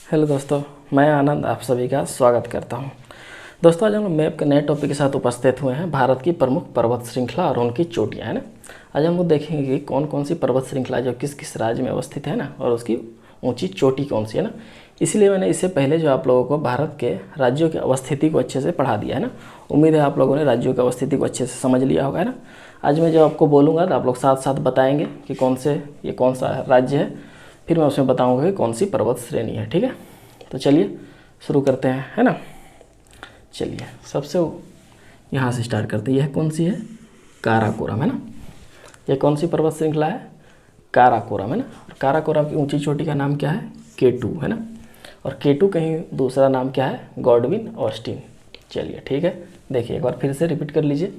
Hello दोस्तों, मैं आनंद आप सभी का स्वागत करता हूं। दोस्तों, आज हम लोग मैप के नए टॉपिक के साथ उपस्थित हुए हैं। भारत की प्रमुख पर्वत श्रृंखला और उनकी चोटियां, है ना। आज हम लोग देखेंगे कि कौन कौन सी पर्वत श्रृंखला जो किस किस राज्य में अवस्थित है ना, और उसकी ऊंची चोटी कौन सी है ना। इसलिए मैंने इससे पहले जो आप लोगों को भारत के राज्यों की अवस्थिति को अच्छे से पढ़ा दिया है ना। उम्मीद है आप लोगों ने राज्यों की अवस्थिति को अच्छे से समझ लिया होगा, है ना। आज मैं जो आपको बोलूँगा तो आप लोग साथ साथ बताएंगे कि कौन सा राज्य है, फिर मैं उसमें बताऊँगा कि कौन सी पर्वत श्रेणी है। ठीक है, तो चलिए शुरू करते हैं, है ना। चलिए सबसे यहाँ से स्टार्ट करते हैं। यह कौन सी है? काराकोरम, है ना। यह कौन सी पर्वत श्रृंखला है? काराकोरम, है ना। काराकोरम की ऊंची चोटी का नाम क्या है? K2, है ना। और K2 कहीं दूसरा नाम क्या है? Godwin Austen. चलिए ठीक है, देखिए एक बार फिर से रिपीट कर लीजिए।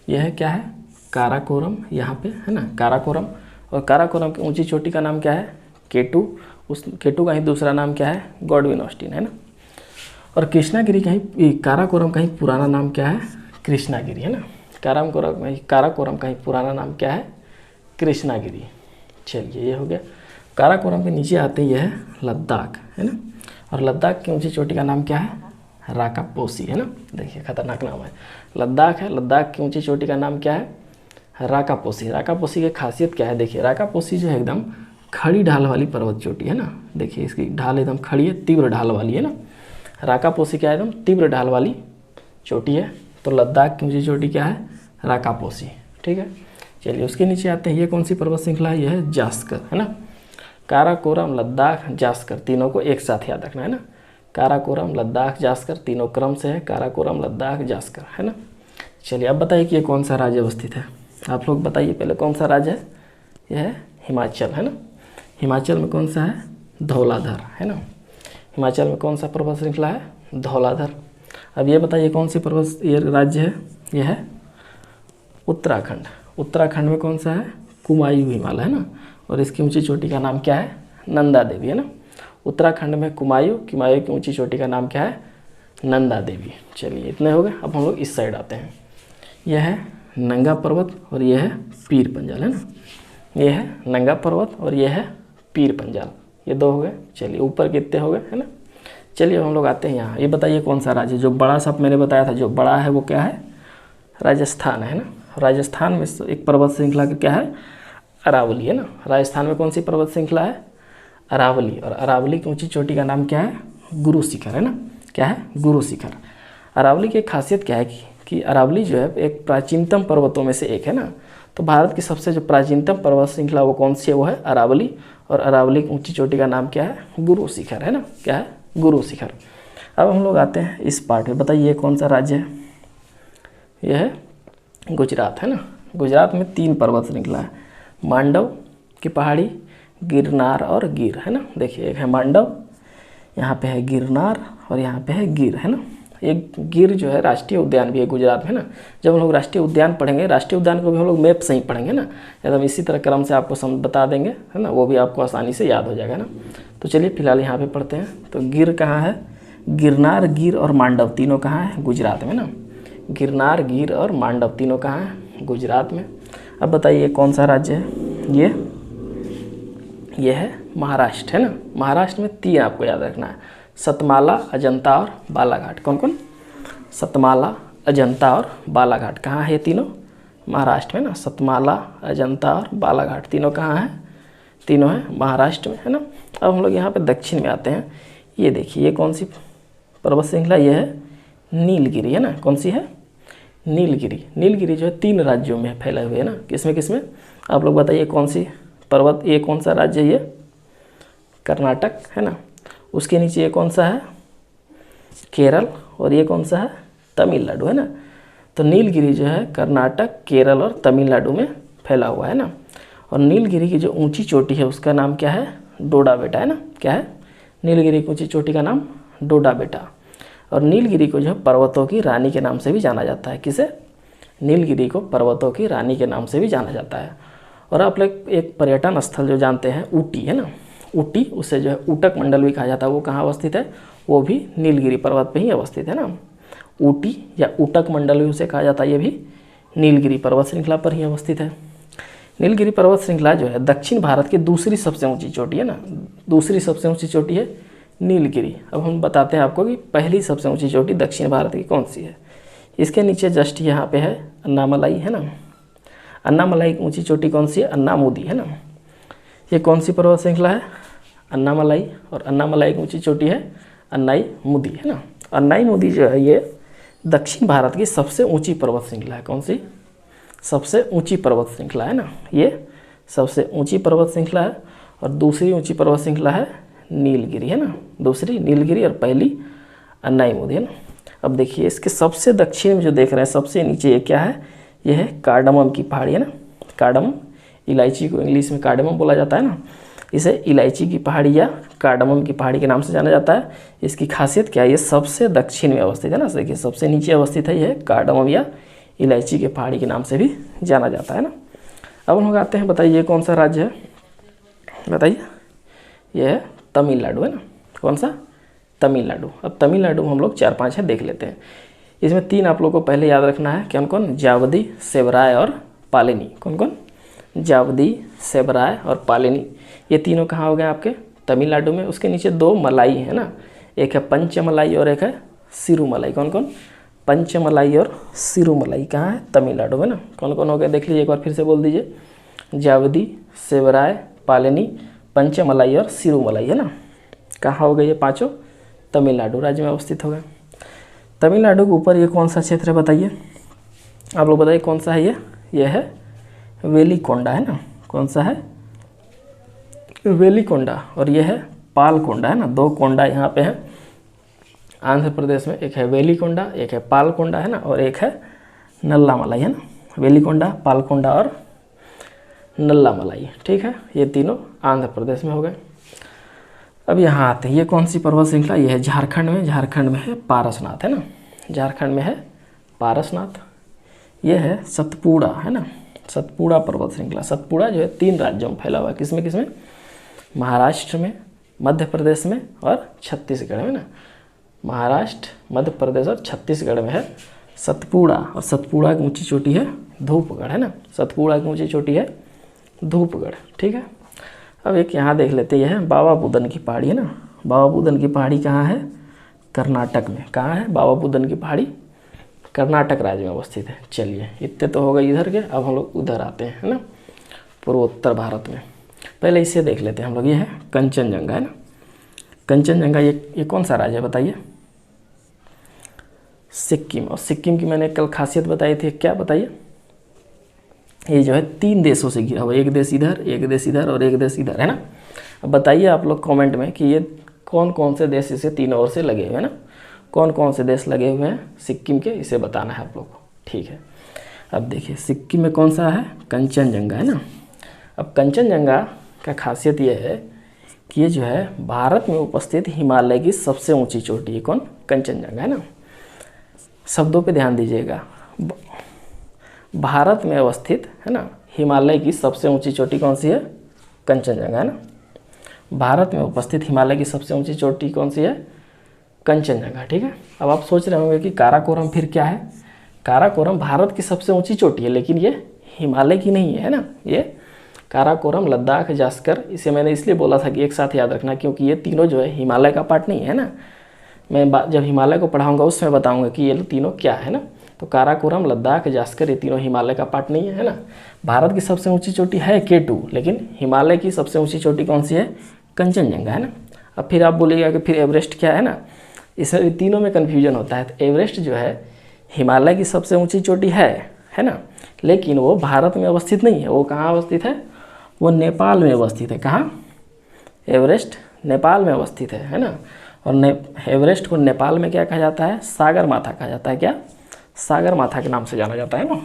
यह क्या है? काराकोरम, यहाँ पे है ना, काराकोरम। और काराकोरम की ऊंची चोटी का नाम क्या है? K2। उस K2 का ही दूसरा नाम क्या है? गॉडविन ऑस्टिन, है ना। और कृष्णागिरी का ही, काराकोरम का ही पुराना नाम क्या है? कृष्णागिरी, है ना। काराकोरम का ही पुराना नाम क्या है? कृष्णागिरी। चलिए ये हो गया। काराकोरम के नीचे आते ही है लद्दाख, है ना। और लद्दाख की ऊंची चोटी का नाम क्या है? राकापोसी, है ना। देखिए खतरनाक नाम है, लद्दाख है। लद्दाख की ऊंची चोटी का नाम क्या है? राकापोसी। राकापोसी की खासियत क्या है? देखिए राकापोसी जो है एकदम खड़ी ढाल वाली पर्वत चोटी है ना। देखिए इसकी ढाल एकदम खड़ी है, तीव्र ढाल वाली है ना। राकापोसी क्या है? एकदम तीव्र ढाल वाली चोटी है। तो लद्दाख की ऊंची चोटी क्या है? राकापोसी। ठीक है, चलिए उसके नीचे आते हैं। ये कौन सी पर्वत श्रृंखला है? यह है जास्कर, है ना। काराकोरम, लद्दाख, जास्कर, तीनों को एक साथ याद रखना है ना। काराकोरम, लद्दाख, जास्कर, तीनों क्रम से है। काराकोरम, लद्दाख, जास्कर, है ना। चलिए अब बताइए कि ये कौन सा राज्य अवस्थित है। आप लोग बताइए पहले कौन सा राज्य है? यह है हिमाचल, है ना। हिमाचल में कौन सा है? धौलाधर, है ना। हिमाचल में कौन सा पर्वत श्रृंखला है? धौलाधर। अब ये बताइए कौन सी पर्वत ये राज्य है? यह है उत्तराखंड। उत्तराखंड में कौन सा है? कुमायूं हिमालय, है ना। और इसकी ऊंची चोटी का नाम क्या है? नंदा देवी, है ना। उत्तराखंड में कुमायूं की ऊंची चोटी का नाम क्या है? नंदा देवी। चलिए इतने हो गए। अब हम लोग इस साइड आते हैं। यह है नंगा पर्वत और यह है पीर पंजाल, है ना। यह है नंगा पर्वत और यह है पीर पंजाल, ये दो हो गए। चलिए ऊपर कितने हो गए, है ना। चलिए हम लोग आते हैं यहाँ। ये बताइए कौन सा राज्य, जो बड़ा सा मैंने बताया था, जो बड़ा है वो क्या है? राजस्थान, है ना। राजस्थान में एक पर्वत श्रृंखला का क्या है? अरावली, है ना। राजस्थान में कौन सी पर्वत श्रृंखला है? अरावली। और अरावली की ऊंची चोटी का नाम क्या है? गुरु शिखर, है ना। क्या है? गुरु शिखर। अरावली की खासियत क्या है कि अरावली जो है एक प्राचीनतम पर्वतों में से एक है ना। तो भारत की सबसे जो प्राचीनतम पर्वत श्रृंखला वो कौन सी है? वो है अरावली। और अरावली की ऊंची चोटी का नाम क्या है? गुरु शिखर, है ना। क्या है? गुरु शिखर। अब हम लोग आते हैं इस पार्ट में। बताइए कौन सा राज्य है? यह है गुजरात, है ना। गुजरात में 3 पर्वत श्रृंखला है, मांडव की पहाड़ी, गिरनार और गिर, है ना। देखिए एक है मांडव, यहाँ पे है गिरनार और यहाँ पे है गिर, है ना। एक गिर जो है राष्ट्रीय उद्यान भी है गुजरात में ना। जब हम लोग राष्ट्रीय उद्यान पढ़ेंगे, राष्ट्रीय उद्यान को भी हम लोग मैप से ही पढ़ेंगे ना, एकदम इसी तरह क्रम से आपको बता देंगे, है ना। वो भी आपको आसानी से याद हो जाएगा ना। तो चलिए फिलहाल यहाँ पे पढ़ते हैं। तो गिर कहाँ है? गिरनार, गिर और मांडव तीनों कहाँ है? गुजरात में ना। गिरनार, गिर और मांडव तीनों कहाँ है? गुजरात में। अब बताइए कौन सा राज्य है? ये है महाराष्ट्र, है ना। महाराष्ट्र में 3 आपको याद रखना है, सतमाला, अजंता और बालाघाट। कौन कौन? सतमाला, अजंता और बालाघाट। कहाँ है ये तीनों? महाराष्ट्र में ना। सतमाला, अजंता और बालाघाट तीनों कहाँ हैं? तीनों हैं महाराष्ट्र में, है ना। अब हम लोग यहाँ पे दक्षिण में आते हैं। ये देखिए ये कौन सी पर्वत श्रृंखला? ये है नीलगिरी, है ना। कौन सी है? नीलगिरी। नीलगिरी जो है 3 राज्यों में फैले हुए है ना। किसमें किसमें? आप लोग बताइए कौन सी पर्वत, ये कौन सा राज्य है? ये कर्नाटक, है ना। उसके नीचे ये कौन सा है? केरल। और ये कौन सा है? तमिलनाडु, है ना। तो नीलगिरी जो है कर्नाटक, केरल और तमिलनाडु में फैला हुआ है ना। और नीलगिरी की जो ऊंची चोटी है उसका नाम क्या है? डोडा बेटा, है ना। क्या है? नीलगिरी की ऊंची चोटी का नाम डोडा बेटा। और नीलगिरी को जो है पर्वतों की रानी के नाम से भी जाना जाता है। किसे? नीलगिरी को पर्वतों की रानी के नाम से भी जाना जाता है। और आप लोग एक पर्यटन स्थल जो जानते हैं ऊटी, है ना। ऊटी, उसे जो है ऊटक मंडल भी कहा जाता है, वो कहाँ अवस्थित है? वो भी नीलगिरी पर्वत पे ही अवस्थित है ना। ऊटी या ऊटक मंडल भी उसे कहा जाता है, ये भी नीलगिरी पर्वत श्रृंखला पर ही अवस्थित है। नीलगिरी पर्वत श्रृंखला जो है दक्षिण भारत की दूसरी सबसे ऊंची चोटी है ना। दूसरी सबसे ऊंची चोटी है नीलगिरी। अब हम बताते हैं आपको कि पहली सबसे ऊंची चोटी दक्षिण भारत की कौन सी है। इसके नीचे जस्ट यहाँ पे है अन्नामलाई, है ना। अन्नामलाई की ऊंची चोटी कौन सी है? अन्नामुदी, है ना। ये कौन सी पर्वत श्रृंखला है? अन्नामलाई। और अन्नामलाई की ऊंची चोटी है अन्नाई मुदी, है ना। अन्नाई मुदी जो है ये दक्षिण भारत की सबसे ऊंची पर्वत श्रृंखला है। कौन सी? सबसे ऊंची पर्वत श्रृंखला, है ना। ये सबसे ऊंची पर्वत श्रृंखला है। और दूसरी ऊंची पर्वत श्रृंखला है नीलगिरी, है ना। दूसरी नीलगिरी और पहली अन्नाई मुदी, है ना। अब देखिए इसके सबसे दक्षिण में जो देख रहे हैं, सबसे नीचे ये क्या है? ये है कार्डमम की पहाड़ी, है ना। कार्डमम, इलायची को इंग्लिश में कार्डमम बोला जाता है ना। इसे इलायची की पहाड़ी या कार्डमम की पहाड़ी के नाम से जाना जाता है। इसकी खासियत क्या है? ये सबसे दक्षिण में अवस्थित है ना। देखिए सबसे नीचे अवस्थित है, यह कार्डमम या इलायची के पहाड़ी के नाम से भी जाना जाता है ना। अब हम लोग आते हैं, बताइए कौन सा राज्य है? बताइए। यह है तमिलनाडु, है ना। कौन सा? तमिलनाडु। अब तमिलनाडु में हम लोग 4-5 है, देख लेते हैं। इसमें 3 आप लोग को पहले याद रखना है। कौन कौन? जावदी, सेवराय और पालिनी। कौन कौन? जावदी, सेवराय और पालिनी। ये तीनों कहाँ हो गए आपके? तमिलनाडु में। उसके नीचे 2 मलाई है ना, एक है पंचमलाई और एक है सिरुमलाई। कौन कौन? पंचमलाई और सिरुमलाई कहाँ है? तमिलनाडु में ना। कौन कौन हो गए देख लीजिए एक बार फिर से बोल दीजिए। जावदी, सेवराय, पालिनी, पंचमलाई और सिरुमलाई, है ना। कहाँ हो गए ये पाँचों? तमिलनाडु राज्य में अवस्थित हो गए। तमिलनाडु के ऊपर ये कौन सा क्षेत्र है बताइए? आप लोग बताइए कौन सा है ये? ये है वेलिकोंडा, है ना। कौन सा है? वेलिकोंडा। और ये है पालकोंडा, है ना। 2 कोंडा यहाँ पे हैं आंध्र प्रदेश में। एक है वेलिकोंडा, एक है पालकोंडा, है ना। और एक है नल्लामलाई, है ना। वेलिकोंडा, पालकोंडा और नल्लामलाई, ठीक है। ये तीनों आंध्र प्रदेश में हो गए। अब यहाँ आते हैं, ये कौन सी पर्वत श्रृंखला? ये है झारखंड में। झारखंड में है पारसनाथ, है ना। झारखंड में है पारसनाथ। ये है सतपुड़ा, है ना। सतपुड़ा पर्वत श्रृंखला। सतपुड़ा जो है 3 राज्यों में फैला हुआ है। किसमें किसमें? महाराष्ट्र में, मध्य प्रदेश में और छत्तीसगढ़ में ना। महाराष्ट्र, मध्य प्रदेश और छत्तीसगढ़ में है सतपुड़ा। और सतपुड़ा की ऊंची चोटी है धूपगढ़, है ना। सतपुड़ा की ऊंची चोटी है धूपगढ़, ठीक है। अब एक यहाँ देख लेते हैं, यह है बाबा बुदन की पहाड़ी, है ना। बाबा बुदन की पहाड़ी कहाँ है? कर्नाटक में। कहाँ है बाबा बुदन की पहाड़ी? कर्नाटक राज्य में अवस्थित है। चलिए इतने तो हो गए इधर के। अब हम लोग उधर आते हैं, है ना, पूर्वोत्तर भारत में। पहले इसे देख लेते हैं हम लोग। ये है कंचनजंगा, है ना। कंचनजंगा ये कौन सा राज्य है बताइए? सिक्किम। और सिक्किम की मैंने कल खासियत बताई थी, क्या बताइए? ये जो है 3 देशों से घिरा हुआ, एक देश इधर, एक देश इधर और एक देश इधर, है ना। अब बताइए आप लोग कमेंट में कि ये कौन कौन से देश इसे 3 ओर से लगे हुए हैं ना। कौन कौन से देश लगे हुए हैं सिक्किम के, इसे बताना है आप लोग को, ठीक है। अब देखिए सिक्किम में कौन सा है? कंचनजंगा, है ना। अब कंचनजंगा का खासियत ये है कि ये जो है भारत में उपस्थित हिमालय की सबसे ऊंची चोटी है। कौन? कंचनजंगा, है ना। शब्दों पे ध्यान दीजिएगा। भारत में अवस्थित, है ना, हिमालय की सबसे ऊंची चोटी कौन सी है? कंचनजंगा, है ना। भारत में उपस्थित हिमालय की सबसे ऊंची चोटी कौन सी है? कंचनजंगा, ठीक है। अब आप सोच रहे होंगे कि काराकोरम फिर क्या है? काराकोरम भारत की सबसे ऊंची चोटी है, लेकिन ये हिमालय की नहीं है ना। ये काराकोरम, लद्दाख, जास्कर, इसे मैंने इसलिए बोला था कि एक साथ याद रखना, क्योंकि ये तीनों जो है हिमालय का पार्ट नहीं है ना। मैं जब हिमालय को पढ़ाऊंगा उसमें बताऊंगा कि ये तीनों क्या है ना। तो काराकोरम, लद्दाख, जास्कर, ये तीनों हिमालय का पार्ट नहीं है ना। भारत की सबसे ऊंची चोटी है K2, लेकिन हिमालय की सबसे ऊंची चोटी कौन सी है? कंचनजंगा, है ना। अब फिर आप बोलिएगा कि फिर एवरेस्ट क्या है ना। इसमें तीनों में कन्फ्यूजन होता है। तो एवरेस्ट जो है हिमालय की सबसे ऊंची चोटी है ना, लेकिन वो भारत में अवस्थित नहीं है। वो कहाँ अवस्थित है? वो नेपाल में अवस्थित है। कहाँ? एवरेस्ट नेपाल में अवस्थित है ना। और एवरेस्ट को नेपाल में क्या कहा जाता है? सागर माथा कहा जाता है। क्या? सागर माथा के नाम से जाना जाता है ना।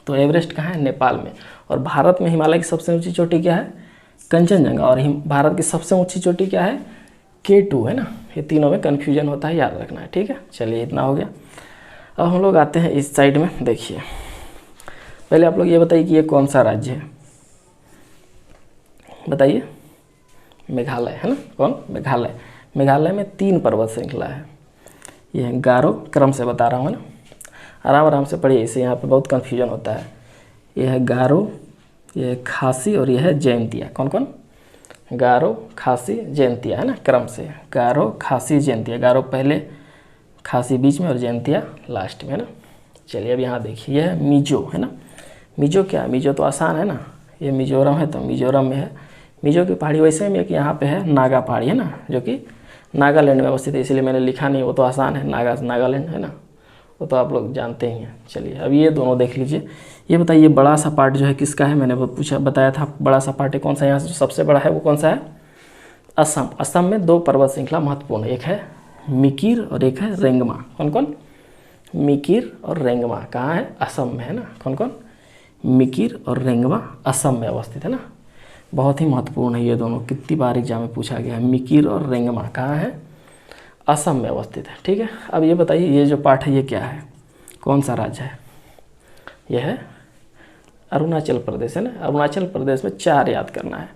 तो एवरेस्ट कहाँ है? नेपाल में। और भारत में हिमालय की सबसे ऊंची चोटी क्या है? कंचनजंगा। और भारत की सबसे ऊंची चोटी क्या है? K2, है ना। ये तीनों में कन्फ्यूजन होता है, याद रखना है, ठीक है। चलिए इतना हो गया। अब हम लोग आते हैं इस साइड में। देखिए पहले आप लोग ये बताइए कि ये कौन सा राज्य है? बताइए। मेघालय, है ना। कौन? मेघालय। मेघालय में 3 पर्वत श्रृंखला है। ये है गारो, क्रम से बता रहा हूँ, है ना। आराम आराम से पढ़िए, इससे यहाँ पे बहुत कन्फ्यूजन होता है। ये है गारो, ये है खासी और ये है जयंतिया। कौन कौन? गारो, खासी, जयंतिया, है ना, क्रम से। गारो, खासी, जयंतिया। गारो पहले, खासी बीच में और जयंतिया लास्ट में, है ना। चलिए अब यहाँ देखिए, यह है मिजो, है ना। मिजो क्या है? मिजो तो आसान है ना, ये मिजोरम है तो मिजोरम में है। मिजो की पहाड़ी वैसे में कि यहाँ पे है नागा पहाड़ी, है ना, जो कि नागालैंड में अवस्थित है, इसलिए मैंने लिखा नहीं, वो तो आसान है, नागालैंड, है ना, वो तो आप लोग जानते ही हैं। चलिए अब ये दोनों देख लीजिए। ये बताइए बड़ा सा पार्ट जो है किसका है? मैंने वो बताया था बड़ा सा पार्ट है कौन सा, यहाँ से जो सबसे बड़ा है वो कौन सा है? असम। असम में 2 पर्वत श्रृंखला महत्वपूर्ण, एक है मिकिर और एक है रेंगमा। कौन कौन? मिकिर और रेंगमा कहाँ है? असम में, है ना। कौन कौन? मिकिर और रेंगमा असम में अवस्थित है ना। बहुत ही महत्वपूर्ण है ये दोनों, कितनी बार एग्जाम में पूछा गया है। मिकिर और रेंगमा कहाँ है? असम में अवस्थित है। ठीक है, अब ये बताइए ये जो पार्ट है ये क्या है, कौन सा राज्य है? यह है अरुणाचल प्रदेश, है ना। अरुणाचल प्रदेश में 4 याद करना है,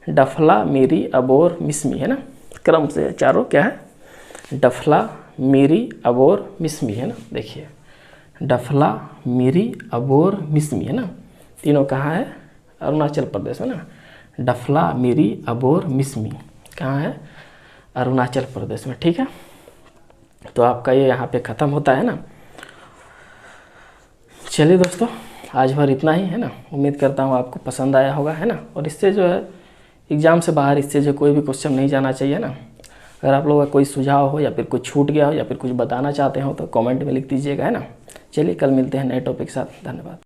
डफला, मिरी, अबोर, मिसमी, है ना। क्रम से चारों क्या है? डफला, मिरी, अबोर, मिसमी, है ना। देखिए डफला, मिरी, अबोर, मिसमी, है ना। तीनों कहाँ है? अरुणाचल प्रदेश में ना। डफला, मिरी, अबोर, मिसमी कहाँ है? अरुणाचल प्रदेश में। ठीक है, तो आपका ये यहाँ पे ख़त्म होता है ना। चलिए दोस्तों, आज भर इतना ही, है ना। उम्मीद करता हूँ आपको पसंद आया होगा, है ना। और इससे जो है एग्ज़ाम से बाहर इससे जो कोई भी क्वेश्चन नहीं जाना चाहिए ना। अगर आप लोगों का कोई सुझाव हो या फिर कुछ छूट गया हो या फिर कुछ बताना चाहते हो तो कमेंट में लिख दीजिएगा, है ना। चलिए कल मिलते हैं नए टॉपिक के साथ। धन्यवाद।